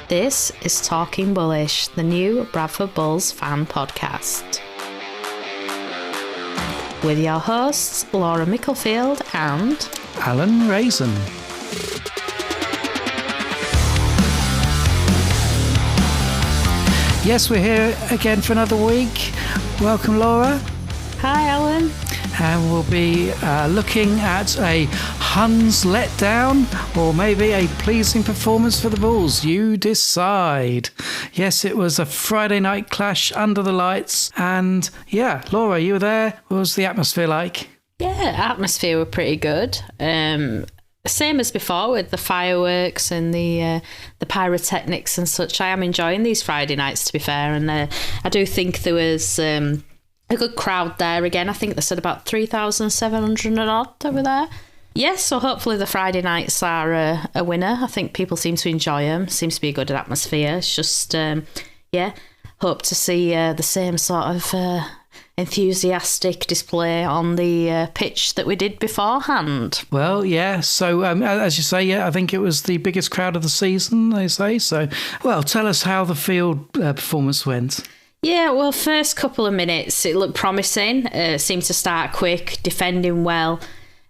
This is Talking Bullish, the new Bradford Bulls fan podcast. With your hosts, Laura Micklefield and Alan Raisin. Yes, we're here again for another week. Welcome, Laura. Hi, Alan. And we'll be looking at a Huns-let down or maybe a pleasing performance for the Bulls. You decide. Yes, it was a Friday night clash under the lights. And yeah, Laura, you were there. What was the atmosphere like? Yeah, atmosphere were pretty good. Same as before with the fireworks and the pyrotechnics and such. I am enjoying these Friday nights, to be fair. And I do think there was a good crowd there again. I think they said about 3,700 and odd over there. Yes, so hopefully the Friday nights are a winner. I think people seem to enjoy them. Seems to be a good atmosphere. It's just, hope to see the same sort of enthusiastic display on the pitch that we did beforehand. Well, yeah. So, as you say, yeah, I think it was the biggest crowd of the season, they say. So, well, tell us how the field performance went. Yeah, well, first couple of minutes, it looked promising. Seemed to start quick, defending well.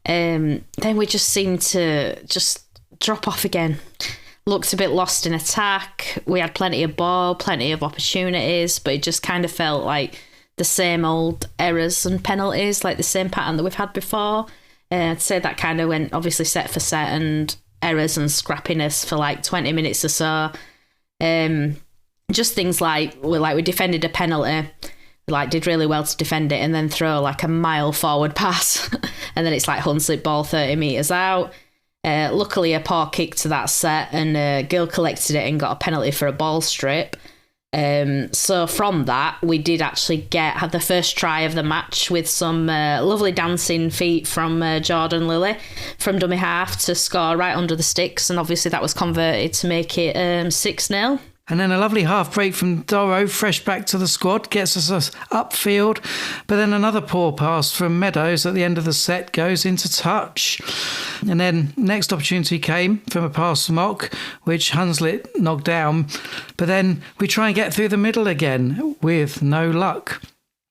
Then we just seemed to just drop off again. Looked a bit lost in attack. We had plenty of ball, plenty of opportunities, but it just kind of felt like the same old errors and penalties, like the same pattern that we've had before. I'd say that kind of went obviously set for set and errors and scrappiness for like 20 minutes or so. Just things like we defended a penalty, like did really well to defend it and then throw like a mile forward pass and then it's like Huns-let ball 30 metres out. Luckily a poor kick to that set and Gill collected it and got a penalty for a ball strip. So from that we did actually have the first try of the match with some lovely dancing feet from Jordan Lilly from dummy half to score right under the sticks, and obviously that was converted to make it 6-0. And then a lovely half break from Doro, fresh back to the squad, gets us upfield. But then another poor pass from Meadows at the end of the set goes into touch. And then next opportunity came from a pass from Mock, which Huns-let knocked down. But then we try and get through the middle again with no luck,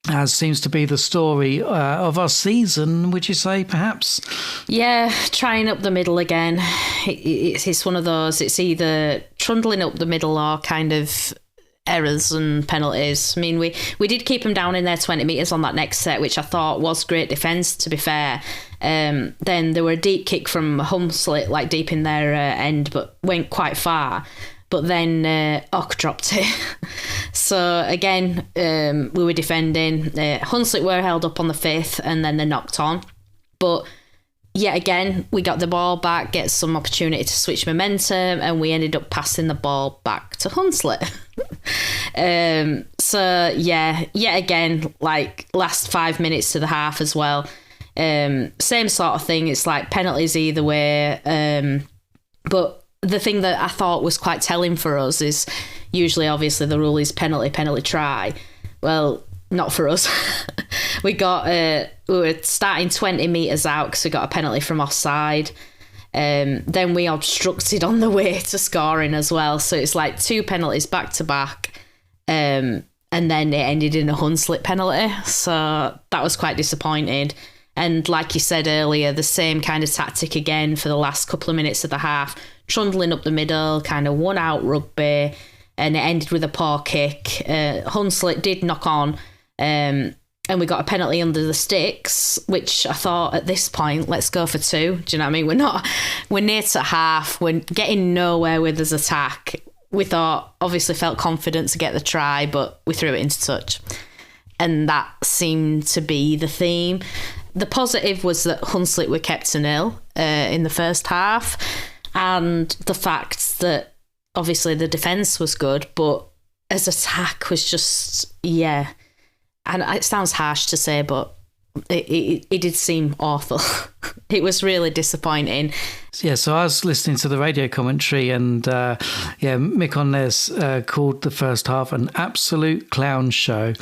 as seems to be the story of our season, would you say, perhaps? Yeah, trying up the middle again. It's one of those, it's either trundling up the middle or kind of errors and penalties. I mean, we did keep them down in their 20 metres on that next set, which I thought was great defence, to be fair. Then there were a deep kick from Huns-let, like deep in their end, but went quite far. But then Ock dropped it. So again, we were defending. Huns-let were held up on the 5th and then they knocked on. But yet again, we got the ball back, get some opportunity to switch momentum, and we ended up passing the ball back to Huns-let. So yeah, yet again, like last 5 minutes to the half as well. Same sort of thing. It's like penalties either way. But the thing that I thought was quite telling for us is usually, obviously, the rule is penalty, try. Well, not for us. We were starting 20 metres out because we got a penalty from offside. Then we obstructed on the way to scoring as well. So it's like 2 penalties back to back. And then it ended in a Huns-let penalty. So that was quite disappointing. And like you said earlier, the same kind of tactic again for the last couple of minutes of the half, trundling up the middle, kind of one out rugby, and it ended with a poor kick. Huns-let did knock on, and we got a penalty under the sticks, which I thought at this point, let's go for 2. Do you know what I mean? We're near to half, we're getting nowhere with this attack. We thought, obviously felt confident to get the try, but we threw it into touch. And that seemed to be the theme. The positive was that Huns-let were kept to 0 in the first half, and the fact that obviously the defence was good, but as attack was just, yeah. And it sounds harsh to say, but it did seem awful. It was really disappointing. Yeah, so I was listening to the radio commentary, and Mick on there's called the first half an absolute clown show.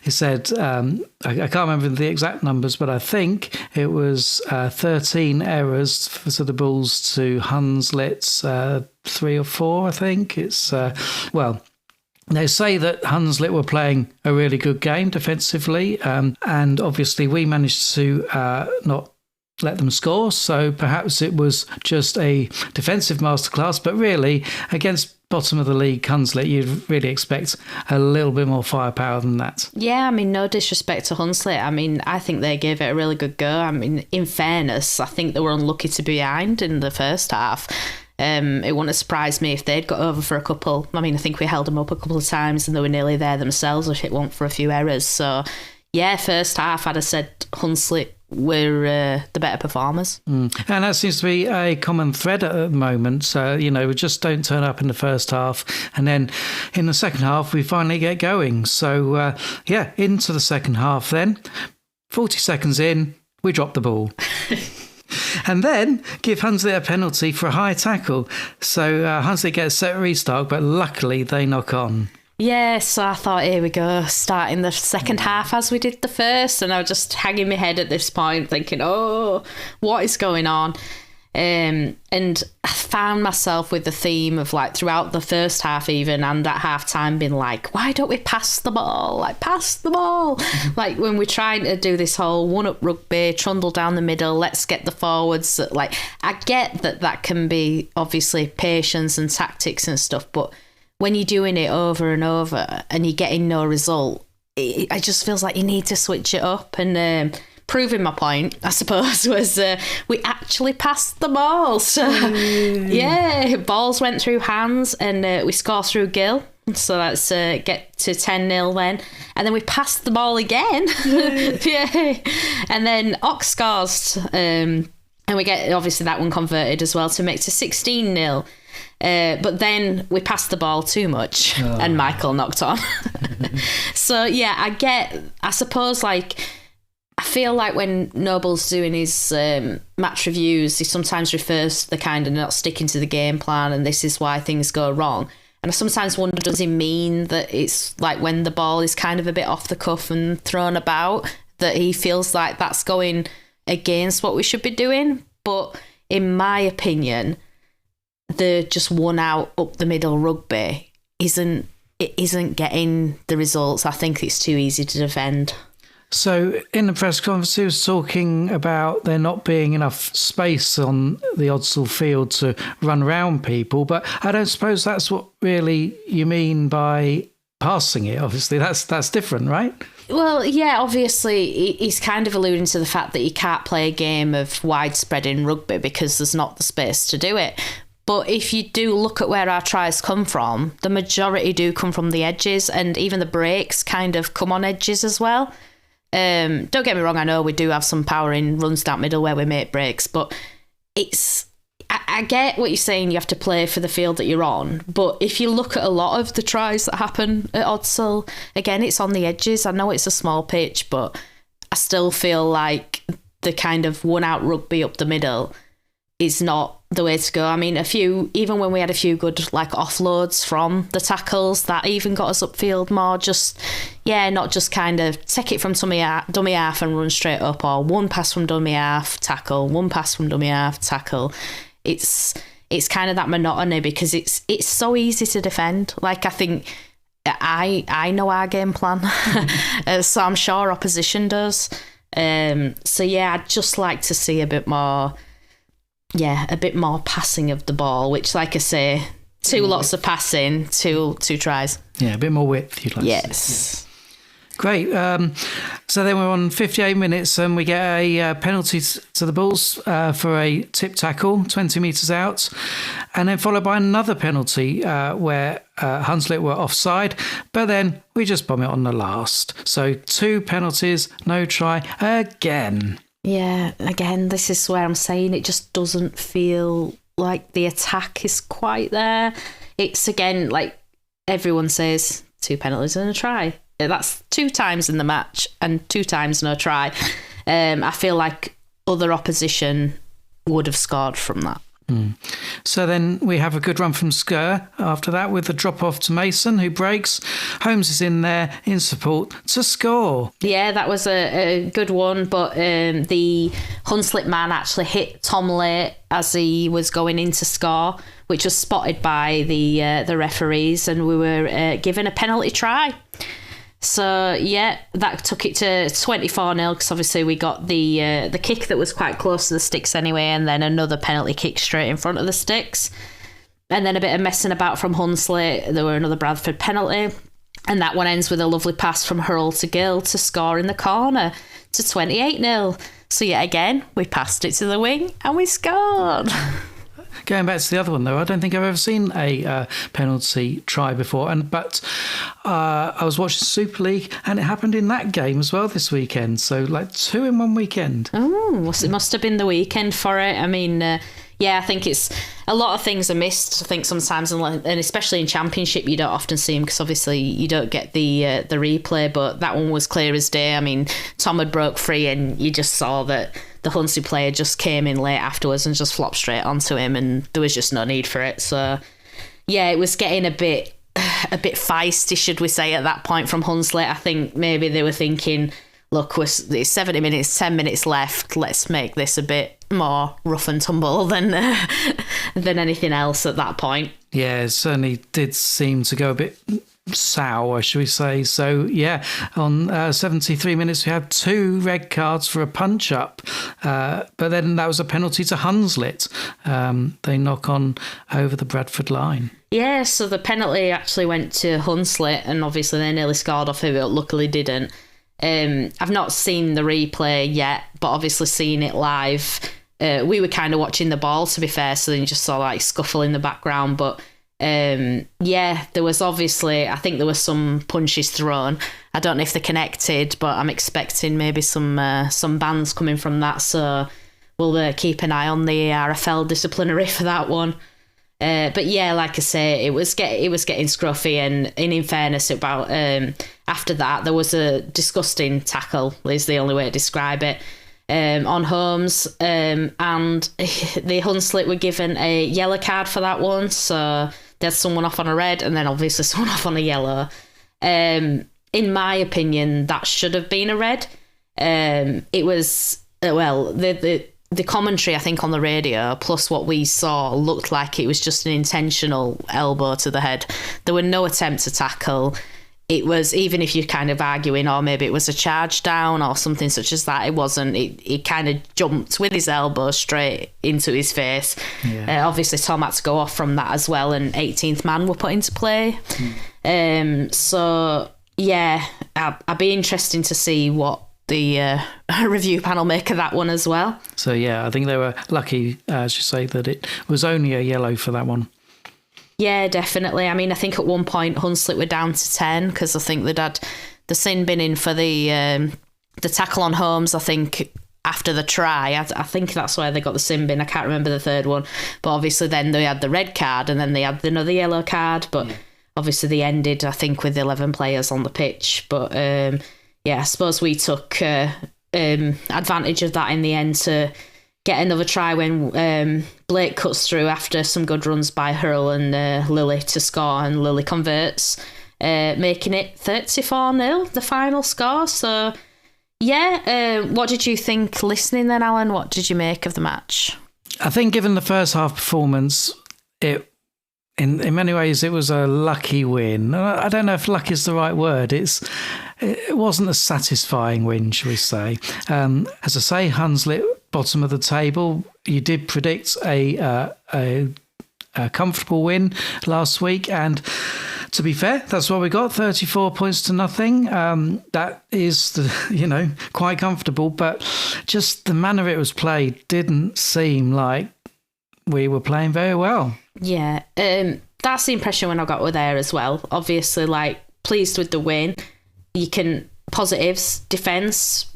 He said, I can't remember the exact numbers, but I think it was 13 errors for the Bulls to Huns-let's 3 or 4, I think. It's, they say that Huns-let were playing a really good game defensively, and obviously we managed to not let them score, so perhaps it was just a defensive masterclass, but really, against bottom of the league Huns-let, you'd really expect a little bit more firepower than that. Yeah, I mean, no disrespect to Huns-let. I mean, I think they gave it a really good go. I mean, in fairness, I think they were unlucky to be behind in the first half. It wouldn't have surprised me if they'd got over for a couple. I mean, I think we held them up a couple of times and they were nearly there themselves if it weren't for a few errors. So, yeah, first half, I'd have said Huns-let were the better performers. And that seems to be a common thread at the moment. So, we just don't turn up in the first half. And then in the second half, we finally get going. So, into the second half then. 40 seconds in, we drop the ball. And then give Huns-let a penalty for a high tackle. So Huns-let get a set restart, but luckily they knock on. Yeah, so I thought, here we go, starting the second half as we did the first. And I was just hanging my head at this point thinking, oh, what is going on? And I found myself with the theme of like throughout the first half even and at half time being like, why don't we pass the ball? Like, pass the ball. Like when we're trying to do this whole one-up rugby, trundle down the middle, let's get the forwards. Like, I get that can be obviously patience and tactics and stuff, but when you're doing it over and over and you're getting no result, it just feels like you need to switch it up. And proving my point, I suppose, was we actually passed the ball. So, yeah, balls went through hands and we score through Gill. So that's get to 10-0 then. And then we passed the ball again. Yeah. And then Ox scores. And we get, obviously, that one converted as well to make to 16-0. But then we passed the ball too much and Michael knocked on. So, yeah, I suppose, like, I feel like when Noble's doing his match reviews, he sometimes refers to the kind of not sticking to the game plan and this is why things go wrong. And I sometimes wonder, does he mean that it's like when the ball is kind of a bit off the cuff and thrown about, that he feels like that's going against what we should be doing? But in my opinion, the just one out up the middle rugby isn't getting the results. I think it's too easy to defend. So in the press conference, he was talking about there not being enough space on the Odsal field to run around people, but I don't suppose that's what really you mean by passing it. Obviously, that's different, right? Well, yeah, obviously, he's kind of alluding to the fact that you can't play a game of widespread in rugby because there's not the space to do it. But if you do look at where our tries come from, the majority do come from the edges, and even the breaks kind of come on edges as well. Don't get me wrong, I know we do have some power in runs down middle where we make breaks, but I get what you're saying, you have to play for the field that you're on, but if you look at a lot of the tries that happen at Odsal, again, it's on the edges. I know it's a small pitch, but I still feel like the kind of one-out rugby up the middle is not the way to go. I mean, even when we had a few good like offloads from the tackles, that even got us upfield more. Not just kind of take it from dummy half and run straight up, or one pass from dummy half, tackle, one pass from dummy half, tackle. It's kind of that monotony because it's so easy to defend. Like, I think I know our game plan, so I'm sure opposition does. So yeah, I'd just like to see a bit more passing of the ball, which, like I say, two lots of passing, two tries. Yeah, a bit more width, you'd like to see. Yes. Great. So then we're on 58 minutes and we get a penalty to the Bulls for a tip tackle, 20 metres out, and then followed by another penalty where Huns-let were offside, but then we just bomb it on the last. So 2 penalties, no try again. Yeah, again, this is where I'm saying it just doesn't feel like the attack is quite there. It's, again, like everyone says, 2 penalties and a try. That's 2 times in the match and 2 times no try. I feel like other opposition would have scored from that. So then we have a good run from Skur after that with the drop off to Mason, who breaks. Holmes is in there in support to score. Yeah, that was a good one, but the Huns-let man actually hit Tom late as he was going in to score, which was spotted by the referees, and we were given a penalty try. So, yeah, that took it to 24-0 because obviously we got the kick that was quite close to the sticks anyway, and then another penalty kick straight in front of the sticks. And then a bit of messing about from Huns-let. There were another Bradford penalty. And that one ends with a lovely pass from Hurl to Gill to score in the corner to 28-0. So, yet again, we passed it to the wing and we scored. Going back to the other one, though, I don't think I've ever seen a penalty try before. But I was watching Super League, and it happened in that game as well this weekend. So, like 2 in one weekend. Oh, it must have been the weekend for it. I mean, yeah, I think it's a lot of things are missed. I think sometimes, and especially in Championship, you don't often see them because obviously you don't get the replay. But that one was clear as day. I mean, Tom had broke free, and you just saw that the Hunsey player just came in late afterwards and just flopped straight onto him, and there was just no need for it. So, yeah, it was getting a bit feisty, should we say, at that point from Huns-let. I think maybe they were thinking, look, it's 70 minutes, 10 minutes left. Let's make this a bit more rough and tumble than anything else at that point. Yeah, it certainly did seem to go a bit sour, shall we say. So, yeah, on 73 minutes, we had 2 red cards for a punch-up. But then that was a penalty to Huns-let. They knock on over the Bradford line. Yeah, so the penalty actually went to Huns-let, and obviously they nearly scored off it, but luckily didn't. I've not seen the replay yet, but obviously seen it live. We were kind of watching the ball, to be fair, so then you just saw like scuffle in the background. But yeah, there was obviously, I think there was some punches thrown. I don't know if they're connected, but I'm expecting maybe some bans coming from that. So we'll keep an eye on the RFL disciplinary for that one. But yeah, like I say, it was getting scruffy, and in fairness, about after that there was a disgusting tackle, is the only way to describe it, on Holmes, and the Huns-let were given a yellow card for that one. So there's someone off on a red, and then obviously someone off on a yellow. In my opinion, that should have been a red. It was the commentary, I think, on the radio, plus what we saw, looked like it was just an intentional elbow to the head. There were no attempt to tackle. It was, even if you're kind of arguing, or maybe it was a charge down or something such as that, it wasn't. It kind of jumped with his elbow straight into his face. Yeah. Obviously, Tom had to go off from that as well, and 18th man were put into play. So, yeah, I'd be interesting to see what the review panel make of that one as well. So, yeah, I think they were lucky, as you say, that it was only a yellow for that one. Yeah, definitely. I mean, I think at one point Huns-let were down to 10 because I think they'd had the sin bin in for the tackle on Holmes, I think, after the try. I think that's where they got the sin bin. I can't remember the third one. But obviously then they had the red card, and then they had another yellow card. But obviously they ended, I think, with 11 players on the pitch. But yeah, I suppose we took advantage of that in the end to get another try when Blake cuts through after some good runs by Hurl and Lily to score, and Lily converts, making it 34-0, the final score. So, yeah, what did you think listening then, Alan? What did you make of the match? I think given the first half performance, in many ways it was a lucky win. I don't know if luck is the right word. It wasn't a satisfying win, shall we say. As I say, Huns-let bottom of the table. You did predict a comfortable win last week, and to be fair, that's what we got, 34 points to nothing. That is, quite comfortable, but just the manner it was played didn't seem like we were playing very well. Yeah, that's the impression when I got there as well. Obviously, pleased with the win. You can, positives, defence,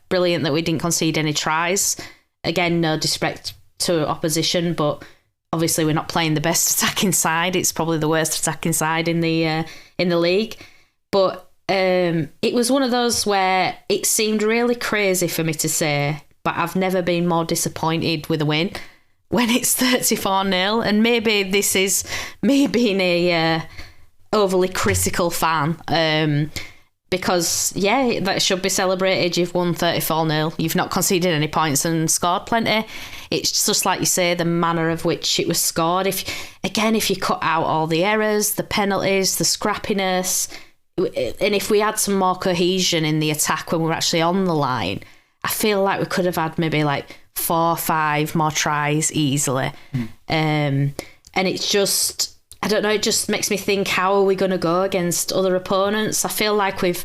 brilliant that we didn't concede any tries. Again, no disrespect to opposition, but obviously we're not playing the best attacking side. It's probably the worst attacking side in the league. But it was one of those where it seemed really crazy for me to say, but I've never been more disappointed with a win when it's 34-0. And maybe this is me being a overly critical fan. Because, yeah, that should be celebrated. You've won 34-0. You've not conceded any points and scored plenty. It's just like you say, the manner of which it was scored. If you cut out all the errors, the penalties, the scrappiness, and if we had some more cohesion in the attack when we were actually on the line, I feel like we could have had maybe like 4 or 5 more tries easily. And it's just... I don't know, it just makes me think, how are we going to go against other opponents? I feel like with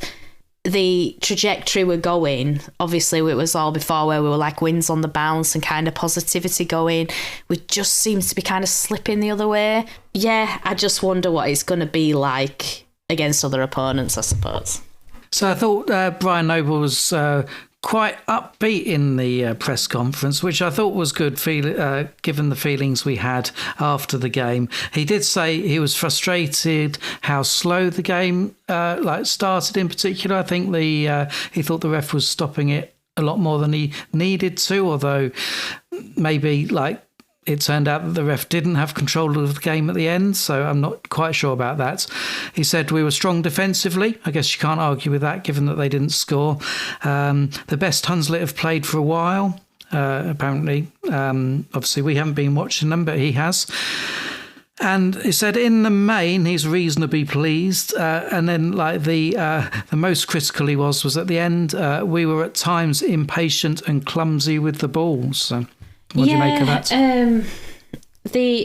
the trajectory we're going, obviously it was all before where we were like wins on the bounce and kind of positivity going. We just seems to be kind of slipping the other way. Yeah, I just wonder what it's going to be like against other opponents, I suppose. So I thought Brian Noble was quite upbeat in the press conference, which I thought was good, given the feelings we had after the game. He did say he was frustrated how slow the game started in particular. I think he thought the ref was stopping it a lot more than he needed to, although maybe it turned out that the ref didn't have control of the game at the end, so I'm not quite sure about that. He said we were strong defensively. I guess you can't argue with that, given that they didn't score. The best Huns-let have played for a while, apparently. Obviously, we haven't been watching them, but he has. And he said, in the main, he's reasonably pleased. And then, the most critical he was at the end. We were at times impatient and clumsy with the ball. So... what do you make of that?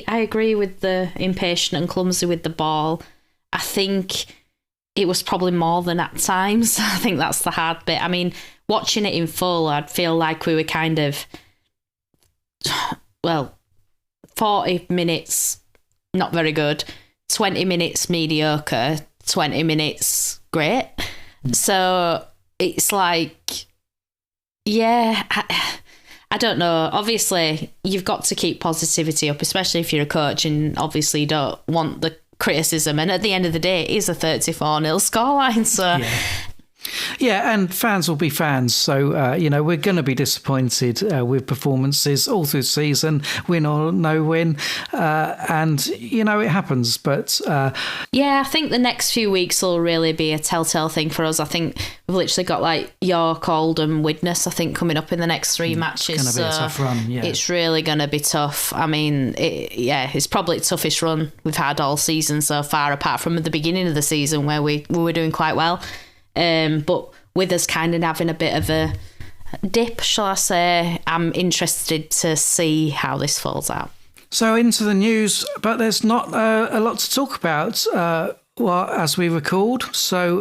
I agree with the impatient and clumsy with the ball. I think it was probably more than at times. I think that's the hard bit. I mean, watching it in full, I'd feel like we were kind of, 40 minutes, not very good, 20 minutes mediocre, 20 minutes great. So it's like, yeah... I don't know. Obviously, you've got to keep positivity up, especially if you're a coach, and obviously you don't want the criticism. And at the end of the day, it is a 34-0 scoreline. So, yeah, and fans will be fans. So, we're going to be disappointed with performances all through the season, win or no win. And, it happens. But I think the next few weeks will really be a telltale thing for us. I think we've literally got York, Oldham, Widnes, I think, coming up in the next 3 matches. It's going to be a tough run, yeah. It's really going to be tough. I mean, it's probably the toughest run we've had all season so far, apart from at the beginning of the season where we were doing quite well. But with us kind of having a bit of a dip, shall I say, I'm interested to see how this falls out. So into the news, but there's not a lot to talk about as we record. So,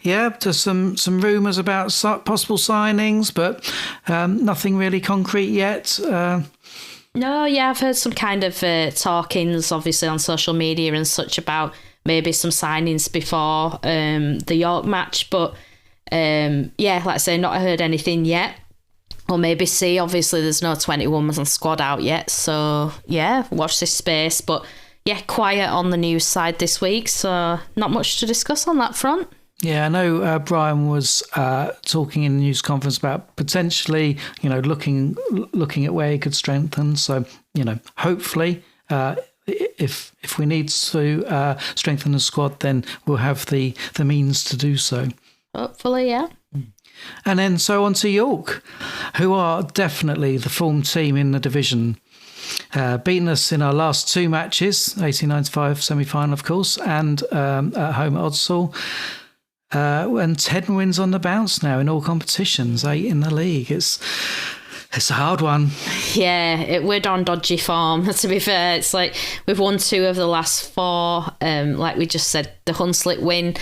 there's some rumours about possible signings, but nothing really concrete yet. No, I've heard some kind of talkings, obviously, on social media and such about maybe some signings before the York match. But, like I say, not heard anything yet. Or maybe see, obviously, there's no 21-man squad out yet. So, watch this space. But, quiet on the news side this week. So, not much to discuss on that front. Yeah, I know Brian was talking in the news conference about potentially, looking at where he could strengthen. So, hopefully... If we need to strengthen the squad, then we'll have the means to do so. Hopefully, yeah. And then so on to York, who are definitely the form team in the division. Beaten us in our last 2 matches, 1895 semi-final, of course, and at home at Odsal. And 10 wins on the bounce now in all competitions, 8 in the league. It's a hard one. Yeah, we're on dodgy form, to be fair. It's like we've won 2 of the last 4. Like we just said, the Huns-let win,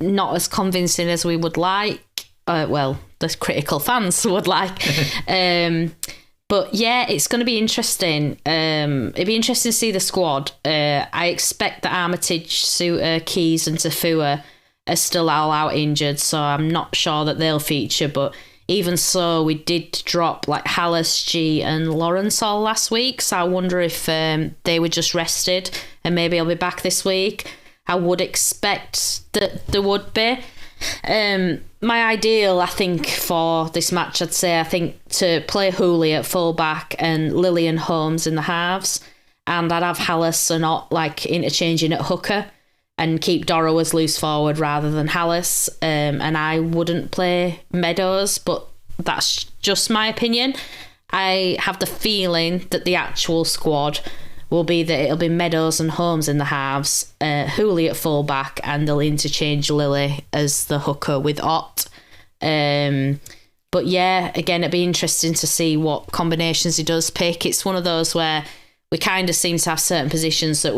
not as convincing as we would like. The critical fans would like. But it's going to be interesting. It'd be interesting to see the squad. I expect that Armitage, Suter, Keys and Tafua are still all out injured, so I'm not sure that they'll feature, but... even so, we did drop Hallis, G and Lawrence all last week. So I wonder if they were just rested and maybe I'll be back this week. I would expect that there would be. My ideal, I think, for this match, I think to play Hooley at fullback and Lily and Holmes in the halves, and I'd have Hallis and not like interchanging at hooker, and keep Doro as loose forward rather than Hallis. And I wouldn't play Meadows, but that's just my opinion. I have the feeling that the actual squad will be that it'll be Meadows and Holmes in the halves, Hooley at fullback, and they'll interchange Lily as the hooker with Ott. But yeah, again, it'd be interesting to see what combinations he does pick. It's one of those where we kind of seem to have certain positions that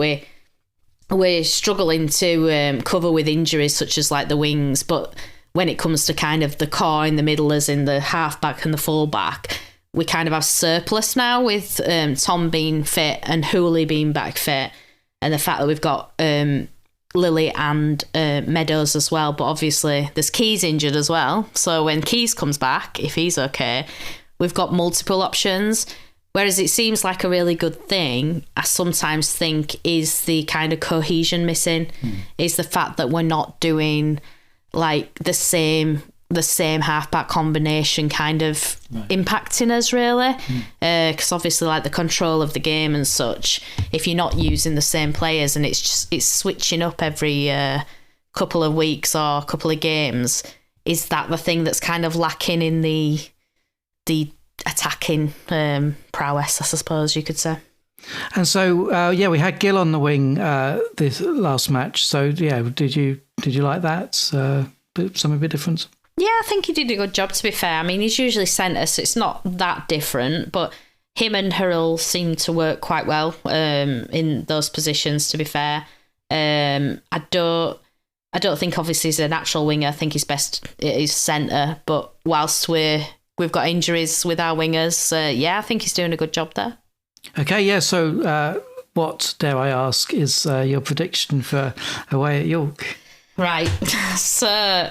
we're struggling to cover with injuries, such as like the wings. But when it comes to kind of the core in the middle, as in the halfback and the fullback, we kind of have surplus now with Tom being fit and Hooley being back fit, and the fact that we've got Lily and Meadows as well. But obviously there's Keys injured as well. So when Keys comes back, if he's okay, we've got multiple options. Whereas it seems like a really good thing, I sometimes think, is the kind of cohesion missing, is the fact that we're not doing like the same halfback combination kind of impacting us really, because obviously like the control of the game and such, if you're not using the same players and it's switching up every couple of weeks or couple of games, is that the thing that's kind of lacking in the attacking prowess, I suppose you could say. And so we had Gill on the wing this last match, so yeah, did you like that? Something a bit different? Yeah, I think he did a good job, to be fair. I mean, he's usually centre, so it's not that different, but him and Hurrell seem to work quite well in those positions, to be fair. I don't think, obviously, he's a natural winger. I think he's best is centre, but whilst we've got injuries with our wingers, I think he's doing a good job there. Okay, yeah, so what, dare I ask, is your prediction for away at York? Right, so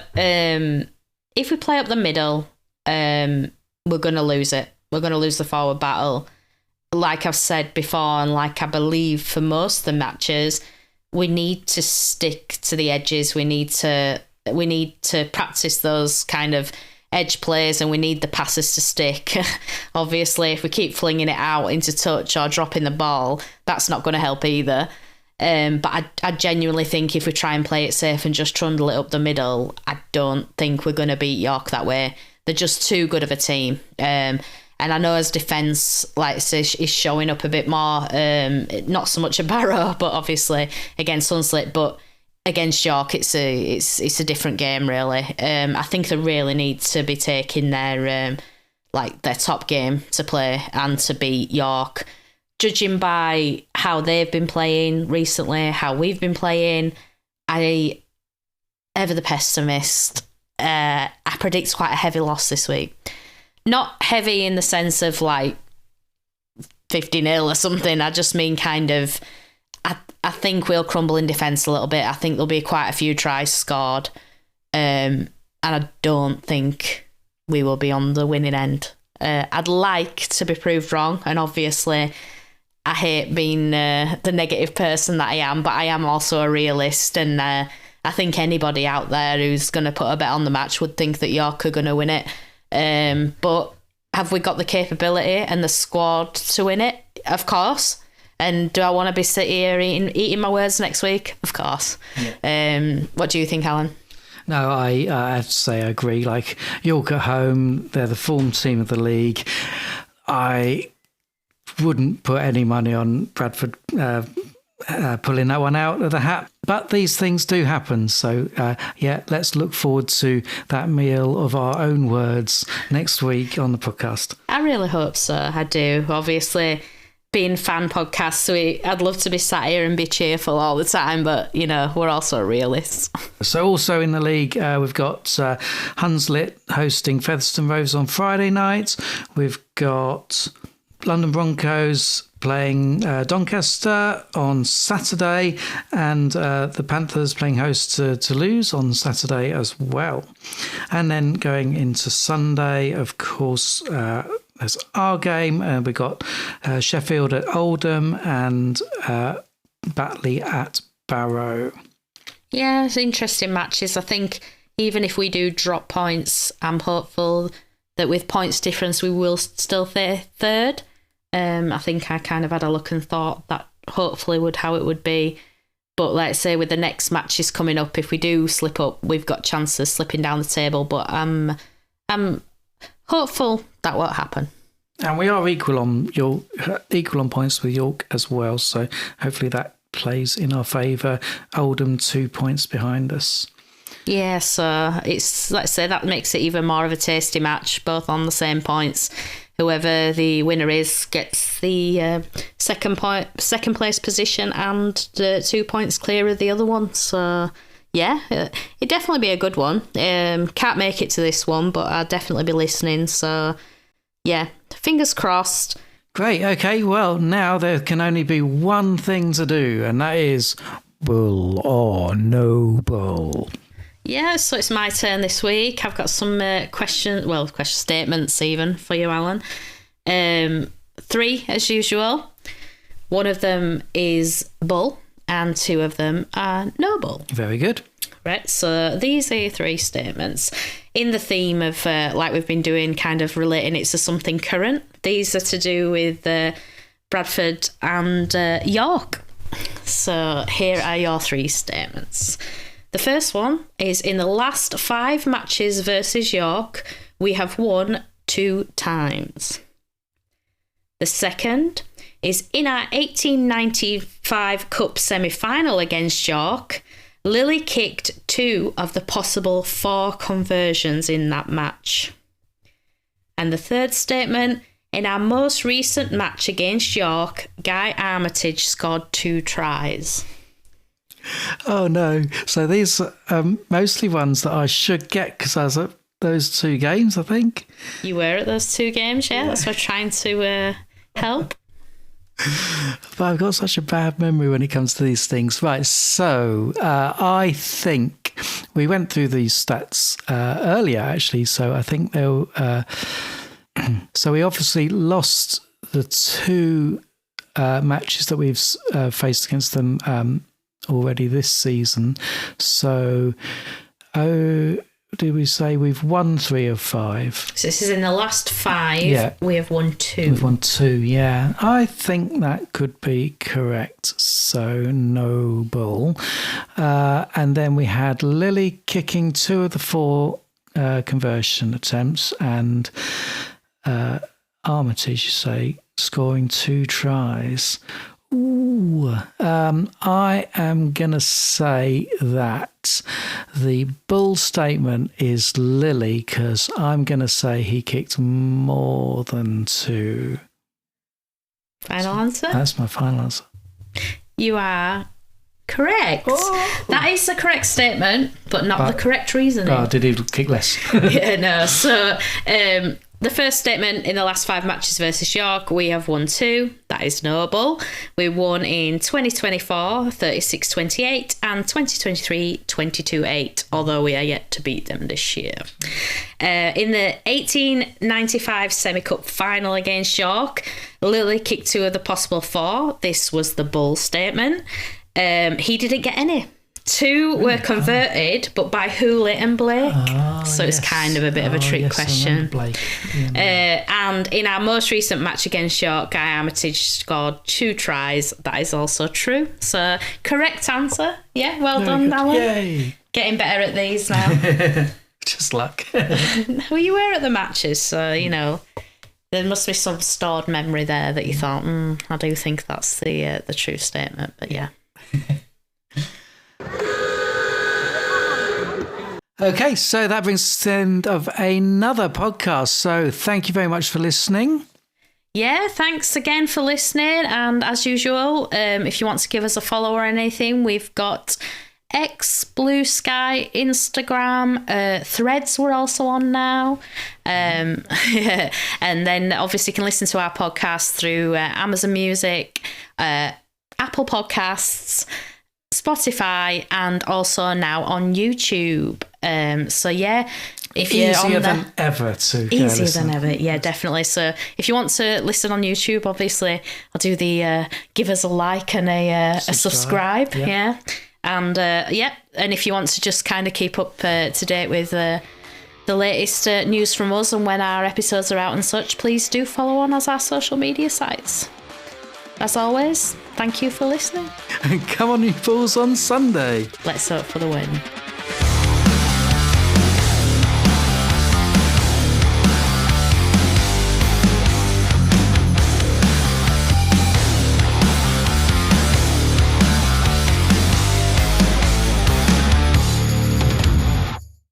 if we play up the middle, we're going to lose it. We're going to lose the forward battle. Like I've said before, and like I believe for most of the matches, we need to stick to the edges. We need to practice those kind of edge plays, and we need the passes to stick. Obviously, if we keep flinging it out into touch or dropping the ball, that's not going to help either. But I genuinely think if we try and play it safe and just trundle it up the middle, I don't think we're going to beat York that way. They're just too good of a team. And I know as defence, like I say, is showing up a bit more. Not so much a Barrow, but obviously against Huns-let, but against York, it's a different game really. I think they really need to be taking their top game to play and to beat York. Judging by how they've been playing recently, how we've been playing, ever the pessimist, I predict quite a heavy loss this week. Not heavy in the sense of like 50-0 or something. I just mean kind of, I think we'll crumble in defence a little bit. I think there'll be quite a few tries scored. And I don't think we will be on the winning end. I'd like to be proved wrong, and obviously I hate being the negative person that I am, but I am also a realist, and I think anybody out there who's going to put a bet on the match would think that York are going to win it. But have we got the capability and the squad to win it? Of course. And do I want to be sitting here eating my words next week? Of course. Yeah. What do you think, Alan? No, I have to say I agree. Like, York at home, they're the form team of the league. I wouldn't put any money on Bradford pulling that one out of the hat. But these things do happen. So, let's look forward to that meal of our own words next week on the podcast. I really hope so. I do. Obviously, being fan podcasts, I'd love to be sat here and be cheerful all the time, but, we're also realists. So also in the league, we've got Huns-let hosting Featherstone Rovers on Friday night. We've got London Broncos playing Doncaster on Saturday, and the Panthers playing host to Toulouse on Saturday as well. And then going into Sunday, of course, there's our game. We've got Sheffield at Oldham and Batley at Barrow. Yeah, it's interesting matches. I think even if we do drop points, I'm hopeful that with points difference we will still third. I think I kind of had a look and thought that hopefully would how it would be. But let's say with the next matches coming up, if we do slip up, we've got chances slipping down the table. But I'm hopeful that won't happen. And we are equal on points with York as well. So hopefully that plays in our favour. Oldham 2 points behind us. Yeah, so it's, let's say that makes it even more of a tasty match, both on the same points. Whoever the winner is gets the second place position and the 2 points clear of the other one. So yeah, it'd definitely be a good one. Can't make it to this one, but I'll definitely be listening. So yeah, fingers crossed. Great. Okay. Well, now there can only be one thing to do, and that is bull or no bull. Yeah, so it's my turn this week. I've got some question statements even for you, Alan. 3 as usual. One of them is bull, and 2 of them are no bull. Very good. Right, so these are your 3 statements. In the theme of, like we've been doing, kind of relating it to something current. These are to do with Bradford and York. So here are your 3 statements. The first one is, in the last 5 matches versus York, we have won 2 times. The second is, in our 1895 Cup semi-final against York, Lily kicked 2 of the possible 4 conversions in that match. And the third statement, in our most recent match against York, Guy Armitage scored 2 tries. Oh no! So these are mostly ones that I should get because I was at those 2 games, I think. You were at those 2 games, yeah? That's why I'm trying to help. But I've got such a bad memory when it comes to these things. Right, so I think we went through these stats earlier, actually. So I think they'll. So we obviously lost the 2 matches that we've faced against them already this season. So, did we say we've won 3 of 5? So this is in the last 5. Yeah. We have won 2. We've won 2, yeah. I think that could be correct. So, no bull. And then we had Lily kicking 2 of the 4 conversion attempts, and Armitage, you say, scoring 2 tries. Ooh, I am going to say that the bull statement is Lily, because I'm going to say he kicked more than 2. Final answer? That's my final answer. You are correct. Oh. That is the correct statement, but not the correct reasoning. Oh, did he kick less? Yeah, no. So, the first statement, in the last 5 matches versus York, we have won 2. That is noble. We won in 2024, 36-28, and 2023, 22-8, although we are yet to beat them this year. In the 1895 semi-cup final against York, Lily kicked 2 of the possible 4. This was the bull statement. He didn't get any. 2 were converted, but by Huns-let and Blake. So it's kind of a bit of a trick question. And in our most recent match against York, Guy Armitage scored 2 tries. That is also true. So correct answer. Yeah, well done, Alan. Yay. Getting better at these now. Just luck. Well, you were at the matches, so, you know, there must be some stored memory there that you thought, I do think that's the true statement. But yeah. Okay, so that brings us to the end of another podcast. So thank you very much for listening. Yeah, thanks again for listening. And as usual, if you want to give us a follow or anything, we've got X, Blue Sky, Instagram, Threads we're also on now. And then obviously you can listen to our podcast through Amazon Music, Apple Podcasts, Spotify, and also now on YouTube. So yeah, if you're easier on than ever to easier than ever, yeah, definitely. So if you want to listen on YouTube, obviously I'll do the give us a like and a subscribe, yeah. And and if you want to just kind of keep up to date with the latest news from us and when our episodes are out and such, please do follow on our social media sites. As always, thank you for listening. Come on, you fools, on Sunday. Let's hope for the win.